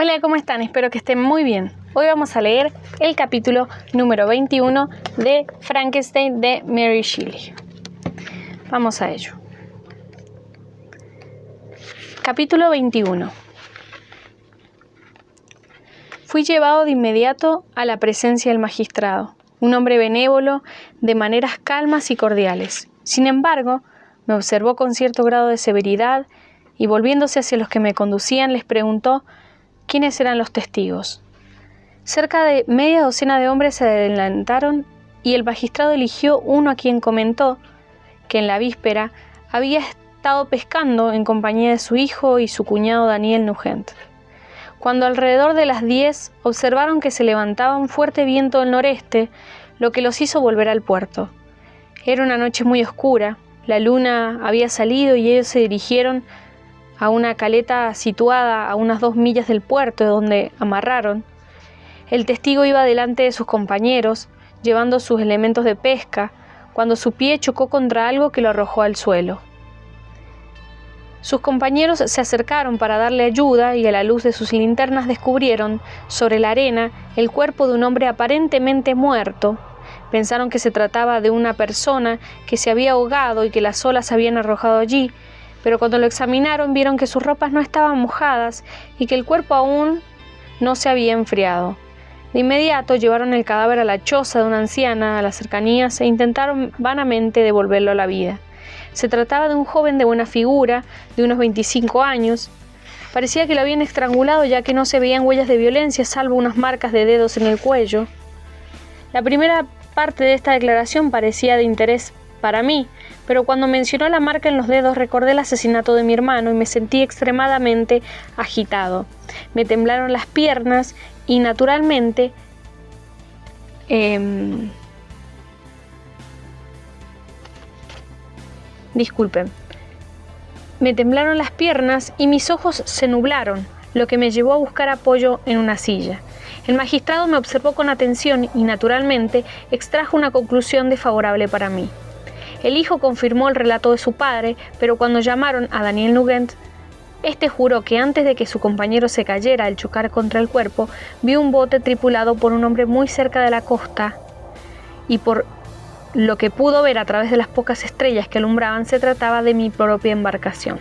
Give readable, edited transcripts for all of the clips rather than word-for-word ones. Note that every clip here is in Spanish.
Hola, ¿cómo están? Espero que estén muy bien. Hoy vamos a leer el capítulo número 21 de Frankenstein de Mary Shelley. Vamos a ello. Capítulo 21. Fui llevado de inmediato a la presencia del magistrado, un hombre benévolo, de maneras calmas y cordiales. Sin embargo, me observó con cierto grado de severidad y, volviéndose hacia los que me conducían, les preguntó quiénes eran los testigos. Cerca de media docena de hombres se adelantaron y el magistrado eligió uno a quien comentó que en la víspera había estado pescando en compañía de su hijo y su cuñado Daniel Nugent. Cuando alrededor de las 10 observaron que se levantaba un fuerte viento del noreste, lo que los hizo volver al puerto. Era una noche muy oscura, la luna había salido y ellos se dirigieron a una caleta situada a unas 2 millas del puerto, donde amarraron. El testigo iba delante de sus compañeros, llevando sus elementos de pesca, cuando su pie chocó contra algo que lo arrojó al suelo. Sus compañeros se acercaron para darle ayuda y a la luz de sus linternas descubrieron, sobre la arena, el cuerpo de un hombre aparentemente muerto. Pensaron que se trataba de una persona que se había ahogado y que las olas habían arrojado allí, pero cuando lo examinaron vieron que sus ropas no estaban mojadas y que el cuerpo aún no se había enfriado. De inmediato llevaron el cadáver a la choza de una anciana a las cercanías e intentaron vanamente devolverlo a la vida. Se trataba de un joven de buena figura, de unos 25 años. Parecía que lo habían estrangulado, ya que no se veían huellas de violencia, salvo unas marcas de dedos en el cuello. La primera parte de esta declaración parecía de interés para mí, pero cuando mencionó la marca en los dedos recordé el asesinato de mi hermano y me sentí extremadamente agitado. Me temblaron las piernas y naturalmente me temblaron las piernas y mis ojos se nublaron, lo que me llevó a buscar apoyo en una silla. El magistrado me observó con atención y naturalmente extrajo una conclusión desfavorable para mí. El hijo confirmó el relato de su padre, pero cuando llamaron a Daniel Nugent, este juró que antes de que su compañero se cayera al chocar contra el cuerpo, vio un bote tripulado por un hombre muy cerca de la costa y por lo que pudo ver a través de las pocas estrellas que alumbraban, se trataba de mi propia embarcación.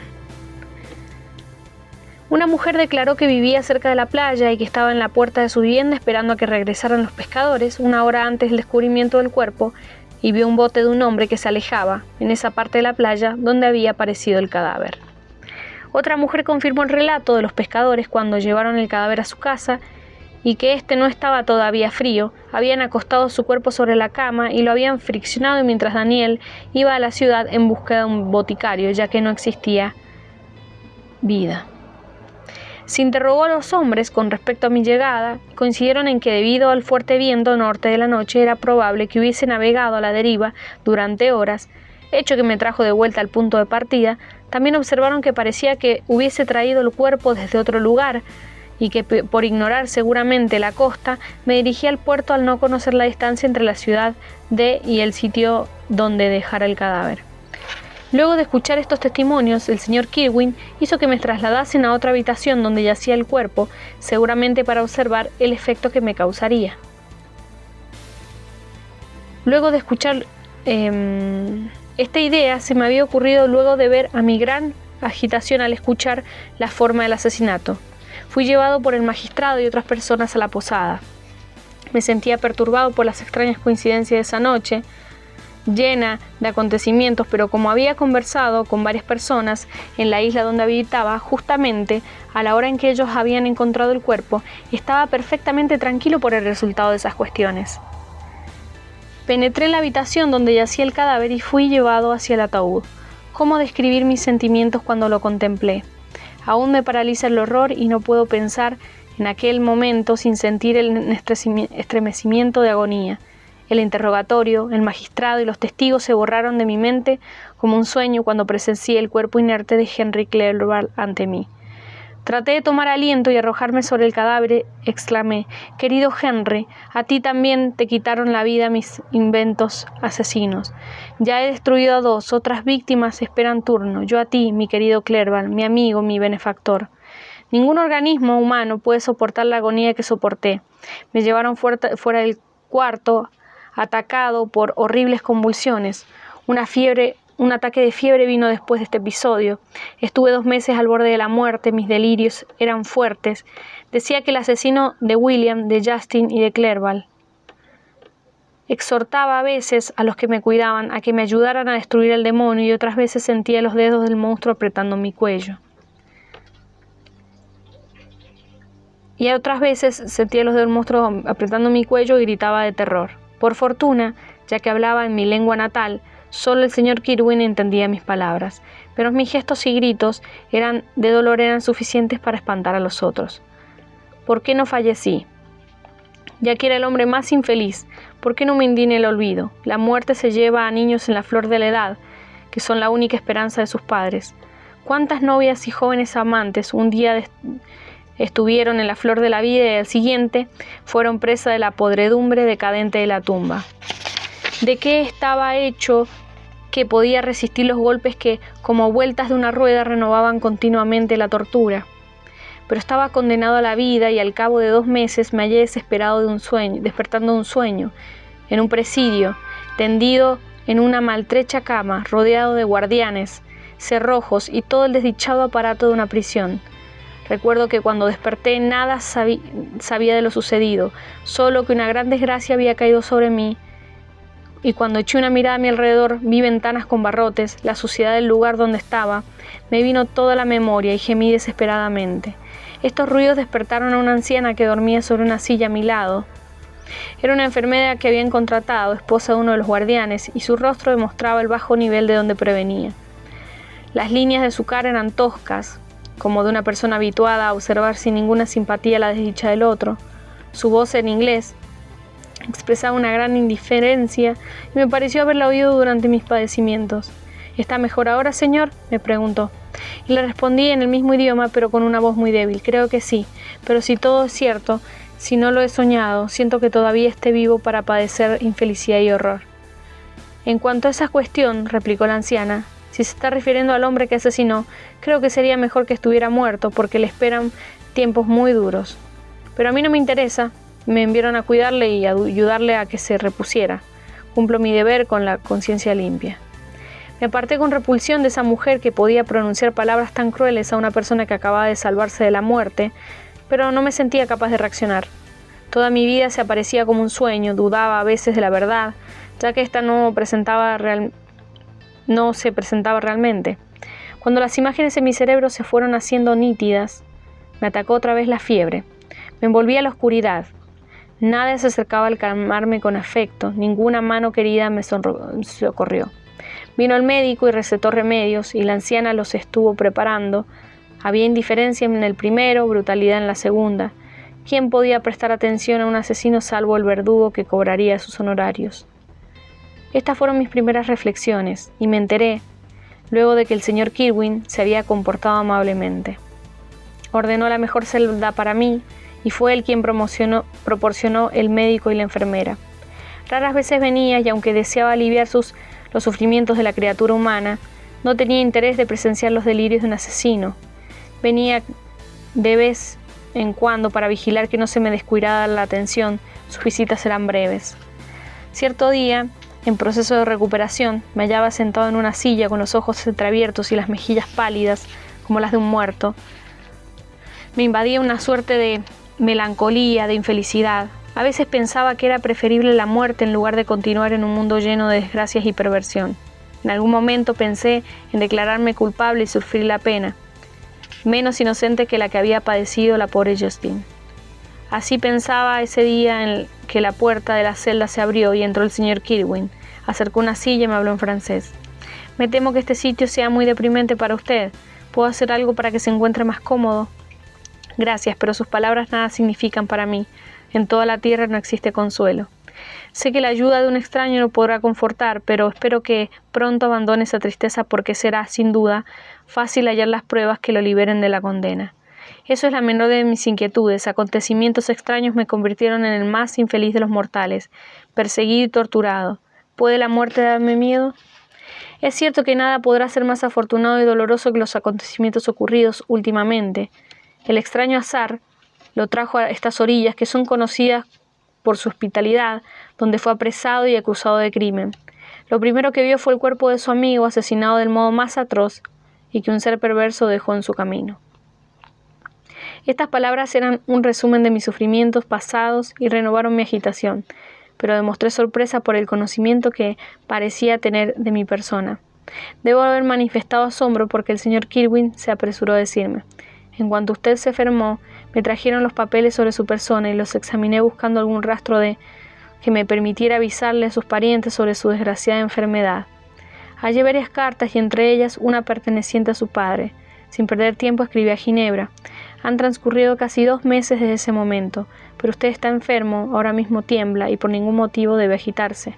Una mujer declaró que vivía cerca de la playa y que estaba en la puerta de su vivienda esperando a que regresaran los pescadores una hora antes del descubrimiento del cuerpo, y vio un bote de un hombre que se alejaba en esa parte de la playa donde había aparecido el cadáver. Otra mujer confirmó el relato de los pescadores cuando llevaron el cadáver a su casa y que éste no estaba todavía frío. Habían acostado su cuerpo sobre la cama y lo habían friccionado mientras Daniel iba a la ciudad en busca de un boticario, ya que no existía vida. Se interrogó a los hombres con respecto a mi llegada y coincidieron en que debido al fuerte viento norte de la noche era probable que hubiese navegado a la deriva durante horas, hecho que me trajo de vuelta al punto de partida. También observaron que parecía que hubiese traído el cuerpo desde otro lugar y que por ignorar seguramente la costa me dirigí al puerto al no conocer la distancia entre la ciudad y el sitio donde dejara el cadáver. Luego de escuchar estos testimonios, el señor Kirwin hizo que me trasladasen a otra habitación donde yacía el cuerpo, seguramente para observar el efecto que me causaría. Luego de escuchar esta idea se me había ocurrido luego de ver a mi gran agitación al escuchar la forma del asesinato. Fui llevado por el magistrado y otras personas a la posada. Me sentía perturbado por las extrañas coincidencias de esa noche, llena de acontecimientos, pero como había conversado con varias personas en la isla donde habitaba, justamente a la hora en que ellos habían encontrado el cuerpo, estaba perfectamente tranquilo por el resultado de esas cuestiones. Penetré en la habitación donde yacía el cadáver y fui llevado hacia el ataúd. ¿Cómo describir mis sentimientos cuando lo contemplé? Aún me paraliza el horror y no puedo pensar en aquel momento sin sentir el estremecimiento de agonía. El interrogatorio, el magistrado y los testigos se borraron de mi mente como un sueño cuando presencié el cuerpo inerte de Henry Clerval ante mí. Traté de tomar aliento y arrojarme sobre el cadáver. Exclamé: «Querido Henry, a ti también te quitaron la vida mis inventos asesinos. Ya he destruido a 2, otras víctimas esperan turno. Yo a ti, mi querido Clerval, mi amigo, mi benefactor. Ningún organismo humano puede soportar la agonía que soporté. Me llevaron fuera del cuarto, atacado por horribles convulsiones. Un ataque de fiebre vino después de este episodio. Estuve 2 meses al borde de la muerte, mis delirios eran fuertes. Decía que el asesino de William, de Justin y de Clerval. Exhortaba a veces a los que me cuidaban a que me ayudaran a destruir al demonio y otras veces sentía los dedos del monstruo apretando mi cuello. Y gritaba de terror. Por fortuna, ya que hablaba en mi lengua natal, solo el señor Kirwin entendía mis palabras, pero mis gestos y gritos de dolor eran suficientes para espantar a los otros. ¿Por qué no fallecí? Ya que era el hombre más infeliz, ¿por qué no me indigna el olvido? La muerte se lleva a niños en la flor de la edad, que son la única esperanza de sus padres. ¿Cuántas novias y jóvenes amantes un día estuvieron en la flor de la vida y al siguiente fueron presa de la podredumbre decadente de la tumba? ¿De qué estaba hecho que podía resistir los golpes que, como vueltas de una rueda, renovaban continuamente la tortura? Pero estaba condenado a la vida y al cabo de 2 meses me hallé despertando de un sueño, en un presidio, tendido en una maltrecha cama, rodeado de guardianes, cerrojos y todo el desdichado aparato de una prisión. Recuerdo que cuando desperté nada sabía de lo sucedido, solo que una gran desgracia había caído sobre mí, y cuando eché una mirada a mi alrededor vi ventanas con barrotes, la suciedad del lugar donde estaba, me vino toda la memoria y gemí desesperadamente. Estos ruidos despertaron a una anciana que dormía sobre una silla a mi lado. Era una enfermera que habían contratado, esposa de uno de los guardianes, y su rostro demostraba el bajo nivel de donde prevenía. Las líneas de su cara eran toscas, como de una persona habituada a observar sin ninguna simpatía la desdicha del otro. Su voz en inglés expresaba una gran indiferencia y me pareció haberla oído durante mis padecimientos. ¿Está mejor ahora, señor?, me preguntó. Y le respondí en el mismo idioma, pero con una voz muy débil. Creo que sí, pero si todo es cierto, si no lo he soñado, siento que todavía esté vivo para padecer infelicidad y horror. En cuanto a esa cuestión, replicó la anciana, si se está refiriendo al hombre que asesinó, creo que sería mejor que estuviera muerto, porque le esperan tiempos muy duros. Pero a mí no me interesa. Me enviaron a cuidarle y a ayudarle a que se repusiera. Cumplo mi deber con la conciencia limpia. Me aparté con repulsión de esa mujer que podía pronunciar palabras tan crueles a una persona que acababa de salvarse de la muerte, pero no me sentía capaz de reaccionar. Toda mi vida se aparecía como un sueño, dudaba a veces de la verdad, ya que ésta no se presentaba realmente. Cuando las imágenes en mi cerebro se fueron haciendo nítidas, me atacó otra vez la fiebre. Me envolví a la oscuridad. Nada se acercaba al calmarme con afecto, ninguna mano querida me socorrió. Vino el médico y recetó remedios, y la anciana los estuvo preparando. Había indiferencia en el primero, brutalidad en la segunda. ¿Quién podía prestar atención a un asesino salvo el verdugo que cobraría sus honorarios? Estas fueron mis primeras reflexiones, y me enteré, luego de que el señor Kirwin se había comportado amablemente. Ordenó la mejor celda para mí, y fue él quien proporcionó el médico y la enfermera. Raras veces venía, y aunque deseaba aliviar los sufrimientos de la criatura humana, no tenía interés de presenciar los delirios de un asesino. Venía de vez en cuando para vigilar que no se me descuidara la atención. Sus visitas eran breves. Cierto día, en proceso de recuperación, me hallaba sentado en una silla con los ojos entreabiertos y las mejillas pálidas como las de un muerto. Me invadía una suerte de melancolía, de infelicidad. A veces pensaba que era preferible la muerte en lugar de continuar en un mundo lleno de desgracias y perversión. En algún momento pensé en declararme culpable y sufrir la pena, menos inocente que la que había padecido la pobre Justine. Así pensaba ese día en que la puerta de la celda se abrió y entró el señor Kirwin. Acercó una silla y me habló en francés. «Me temo que este sitio sea muy deprimente para usted. ¿Puedo hacer algo para que se encuentre más cómodo?» «Gracias, pero sus palabras nada significan para mí. En toda la tierra no existe consuelo. Sé que la ayuda de un extraño no podrá confortar, pero espero que pronto abandone esa tristeza porque será, sin duda, fácil hallar las pruebas que lo liberen de la condena. Eso es la menor de mis inquietudes. Acontecimientos extraños me convirtieron en el más infeliz de los mortales, perseguido y torturado. ¿Puede la muerte darme miedo? Es cierto que nada podrá ser más afortunado y doloroso que los acontecimientos ocurridos últimamente. El extraño azar lo trajo a estas orillas que son conocidas por su hospitalidad, donde fue apresado y acusado de crimen. Lo primero que vio fue el cuerpo de su amigo asesinado del modo más atroz y que un ser perverso dejó en su camino. Estas palabras eran un resumen de mis sufrimientos pasados y renovaron mi agitación, pero demostré sorpresa por el conocimiento que parecía tener de mi persona. Debo haber manifestado asombro porque el señor Kirwin se apresuró a decirme: en cuanto usted se enfermó, me trajeron los papeles sobre su persona y los examiné buscando algún rastro que me permitiera avisarle a sus parientes sobre su desgraciada enfermedad. Hallé varias cartas y entre ellas una perteneciente a su padre. Sin perder tiempo escribí a Ginebra: han transcurrido casi 2 meses desde ese momento, pero usted está enfermo, ahora mismo tiembla y por ningún motivo debe agitarse.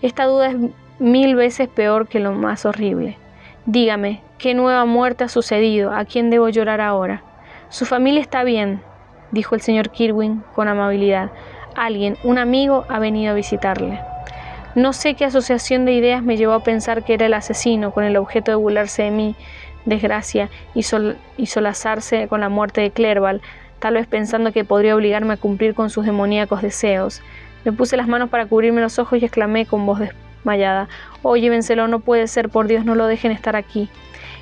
Esta duda es 1000 veces peor que lo más horrible. Dígame, ¿qué nueva muerte ha sucedido? ¿A quién debo llorar ahora? Su familia está bien, dijo el señor Kirwin con amabilidad. Alguien, un amigo, ha venido a visitarle. No sé qué asociación de ideas me llevó a pensar que era el asesino, con el objeto de burlarse de mi desgracia y solazarse con la muerte de Clerval, tal vez pensando que podría obligarme a cumplir con sus demoníacos deseos. Me puse las manos para cubrirme los ojos y exclamé con voz desmayada: «Oh, llévenselo, no puede ser, por Dios, no lo dejen estar aquí».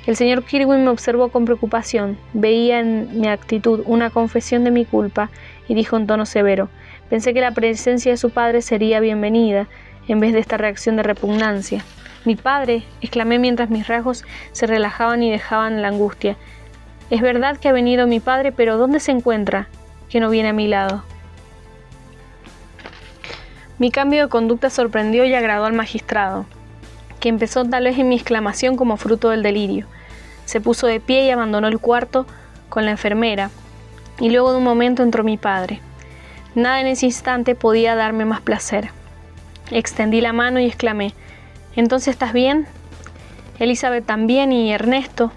El señor Kirwin me observó con preocupación, veía en mi actitud una confesión de mi culpa y dijo en tono severo: «Pensé que la presencia de su padre sería bienvenida, en vez de esta reacción de repugnancia». «¿Mi padre?», exclamé mientras mis rasgos se relajaban y dejaban la angustia. «Es verdad que ha venido mi padre, pero ¿dónde se encuentra, que no viene a mi lado?». Mi cambio de conducta sorprendió y agradó al magistrado, que empezó tal vez en mi exclamación como fruto del delirio. Se puso de pie y abandonó el cuarto con la enfermera, y luego de un momento entró mi padre. Nada en ese instante podía darme más placer. Extendí la mano y exclamé: «¿Entonces estás bien? Elizabeth también y Ernesto».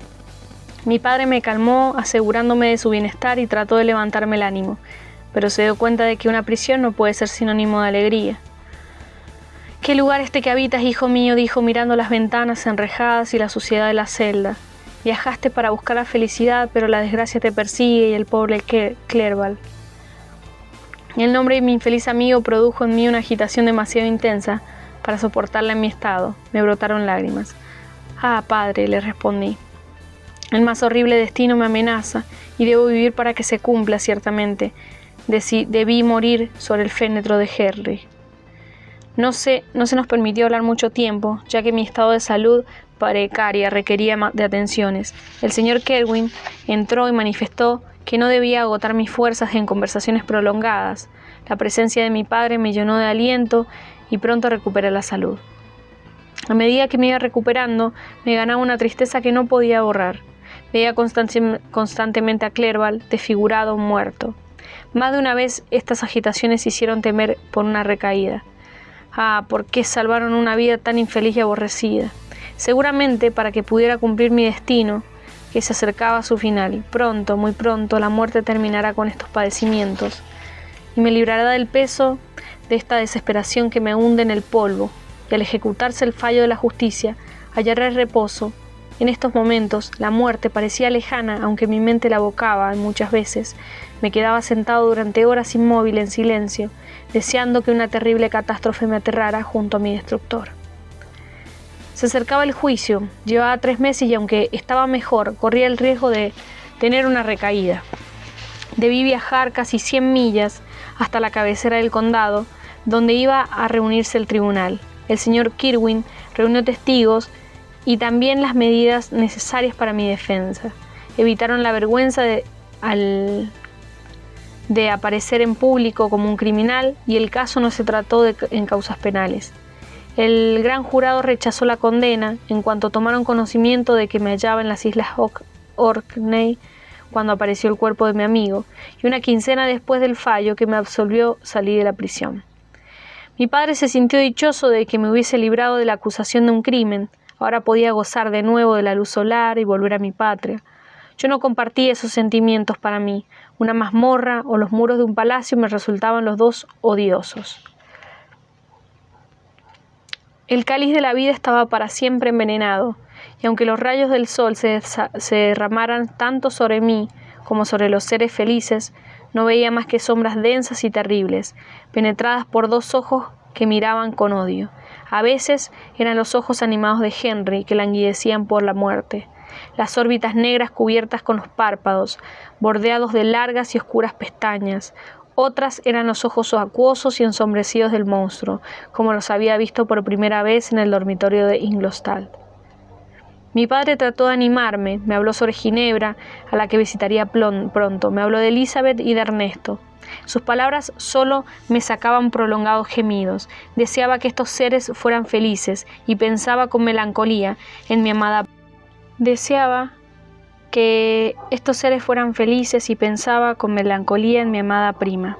Mi padre me calmó, asegurándome de su bienestar, y trató de levantarme el ánimo, pero se dio cuenta de que una prisión no puede ser sinónimo de alegría. «¿Qué lugar este que habitas, hijo mío?», dijo mirando las ventanas enrejadas y la suciedad de la celda. «Viajaste para buscar la felicidad, pero la desgracia te persigue y el pobre Clerval». El nombre de mi infeliz amigo produjo en mí una agitación demasiado intensa para soportarla en mi estado. Me brotaron lágrimas. «Ah, padre», le respondí, «el más horrible destino me amenaza y debo vivir para que se cumpla, ciertamente. Debí morir sobre el féretro de Henry». No se nos permitió hablar mucho tiempo, ya que mi estado de salud precaria requería de atenciones. El señor Kirwin entró y manifestó que no debía agotar mis fuerzas en conversaciones prolongadas. La presencia de mi padre me llenó de aliento y pronto recuperé la salud. A medida que me iba recuperando, me ganaba una tristeza que no podía borrar. Veía constantemente a Clerval, desfigurado, muerto. Más de una vez estas agitaciones hicieron temer por una recaída. Ah, ¿por qué salvaron una vida tan infeliz y aborrecida? Seguramente para que pudiera cumplir mi destino, que se acercaba a su final. Pronto, muy pronto, la muerte terminará con estos padecimientos y me librará del peso de esta desesperación que me hunde en el polvo, y al ejecutarse el fallo de la justicia, hallaré reposo. En estos momentos, la muerte parecía lejana, aunque mi mente la evocaba, y muchas veces me quedaba sentado durante horas inmóvil en silencio, deseando que una terrible catástrofe me aterrara junto a mi destructor. Se acercaba el juicio, llevaba 3 meses y aunque estaba mejor, corría el riesgo de tener una recaída. Debí viajar casi 100 millas hasta la cabecera del condado, donde iba a reunirse el tribunal. El señor Kirwin reunió testigos y también las medidas necesarias para mi defensa. Evitaron la vergüenza de aparecer en público como un criminal, y el caso no se trató en causas penales. El gran jurado rechazó la condena en cuanto tomaron conocimiento de que me hallaba en las islas Orkney cuando apareció el cuerpo de mi amigo, y una quincena después del fallo que me absolvió salí de la prisión. Mi padre se sintió dichoso de que me hubiese librado de la acusación de un crimen. Ahora podía gozar de nuevo de la luz solar y volver a mi patria. Yo no compartía esos sentimientos. Para mí, una mazmorra o los muros de un palacio me resultaban los dos odiosos. El cáliz de la vida estaba para siempre envenenado, y aunque los rayos del sol se derramaran tanto sobre mí como sobre los seres felices, no veía más que sombras densas y terribles, penetradas por dos ojos que miraban con odio. A veces eran los ojos animados de Henry que languidecían por la muerte, las órbitas negras cubiertas con los párpados, bordeados de largas y oscuras pestañas. Otras eran los ojos acuosos y ensombrecidos del monstruo, como los había visto por primera vez en el dormitorio de Ingolstadt. Mi padre trató de animarme, me habló sobre Ginebra, a la que visitaría pronto, me habló de Elizabeth y de Ernesto. Sus palabras solo me sacaban prolongados gemidos. Deseaba que estos seres fueran felices y pensaba con melancolía en mi amada prima.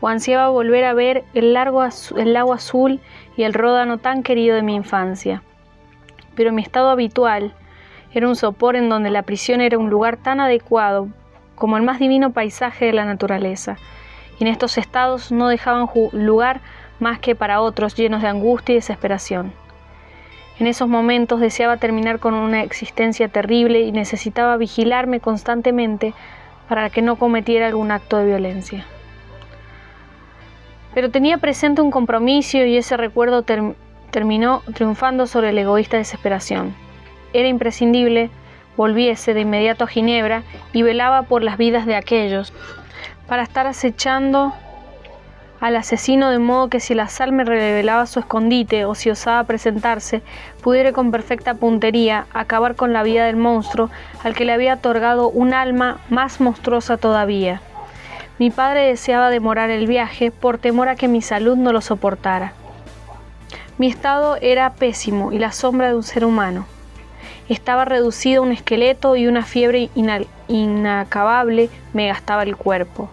O ansiaba volver a ver el lago azul y el Ródano tan querido de mi infancia. Pero mi estado habitual era un sopor en donde la prisión era un lugar tan adecuado como el más divino paisaje de la naturaleza, y en estos estados no dejaban lugar más que para otros llenos de angustia y desesperación. En esos momentos deseaba terminar con una existencia terrible y necesitaba vigilarme constantemente para que no cometiera algún acto de violencia. Pero tenía presente un compromiso y ese recuerdo terminó triunfando sobre la egoísta desesperación. Era imprescindible volviese de inmediato a Ginebra y velaba por las vidas de aquellos, para estar acechando al asesino de modo que si el azar me revelaba su escondite o si osaba presentarse, pudiera con perfecta puntería acabar con la vida del monstruo al que le había otorgado un alma más monstruosa todavía. Mi padre deseaba demorar el viaje por temor a que mi salud no lo soportara. Mi estado era pésimo y la sombra de un ser humano. Estaba reducido a un esqueleto y una fiebre inacabable me gastaba el cuerpo.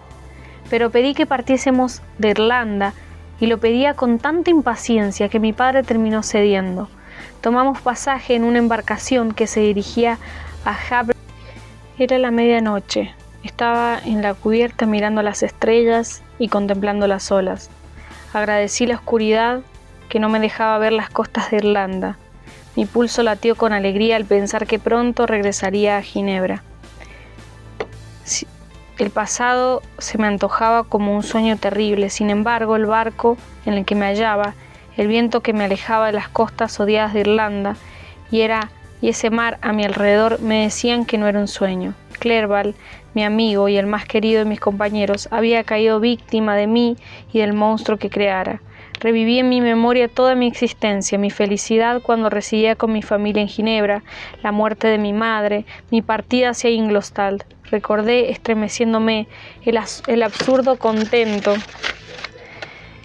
Pero pedí que partiésemos de Irlanda y lo pedía con tanta impaciencia que mi padre terminó cediendo. Tomamos pasaje en una embarcación que se dirigía a Havre. Era la medianoche. Estaba en la cubierta mirando las estrellas y contemplando las olas. Agradecí la oscuridad que no me dejaba ver las costas de Irlanda. Mi pulso latió con alegría al pensar que pronto regresaría a Ginebra. El pasado se me antojaba como un sueño terrible. Sin embargo, el barco en el que me hallaba, el viento que me alejaba de las costas odiadas de Irlanda y ese mar a mi alrededor me decían que no era un sueño. Clerval, mi amigo y el más querido de mis compañeros, había caído víctima de mí y del monstruo que creara. Reviví en mi memoria toda mi existencia, mi felicidad cuando residía con mi familia en Ginebra, la muerte de mi madre, mi partida hacia Ingolstadt. Recordé, estremeciéndome, el absurdo contento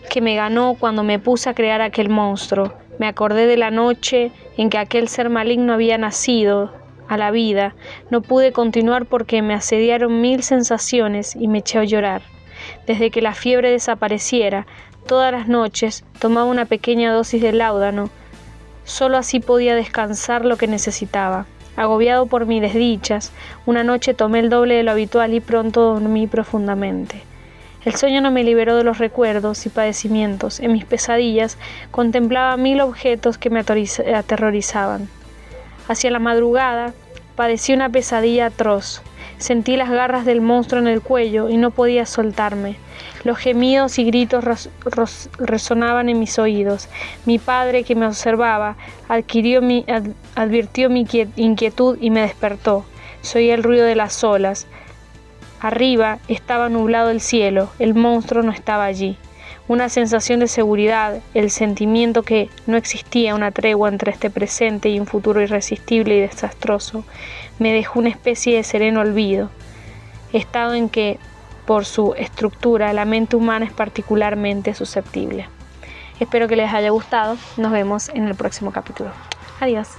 que me ganó cuando me puse a crear aquel monstruo. Me acordé de la noche en que aquel ser maligno había nacido a la vida. No pude continuar porque me asediaron 1000 sensaciones y me eché a llorar. Desde que la fiebre desapareciera, todas las noches tomaba una pequeña dosis de láudano. Solo así podía descansar lo que necesitaba. Agobiado por mis desdichas, una noche tomé el doble de lo habitual y pronto dormí profundamente. El sueño no me liberó de los recuerdos y padecimientos. En mis pesadillas contemplaba 1000 objetos que me aterrorizaban. Hacia la madrugada padecí una pesadilla atroz. Sentí las garras del monstruo en el cuello y no podía soltarme. Los gemidos y gritos resonaban en mis oídos. Mi padre, que me observaba, advirtió mi inquietud y me despertó. Se oía el ruido de las olas. Arriba estaba nublado el cielo. El monstruo no estaba allí. Una sensación de seguridad, el sentimiento que no existía una tregua entre este presente y un futuro irresistible y desastroso, me dejó una especie de sereno olvido, estado en que, por su estructura, la mente humana es particularmente susceptible. Espero que les haya gustado. Nos vemos en el próximo capítulo. Adiós.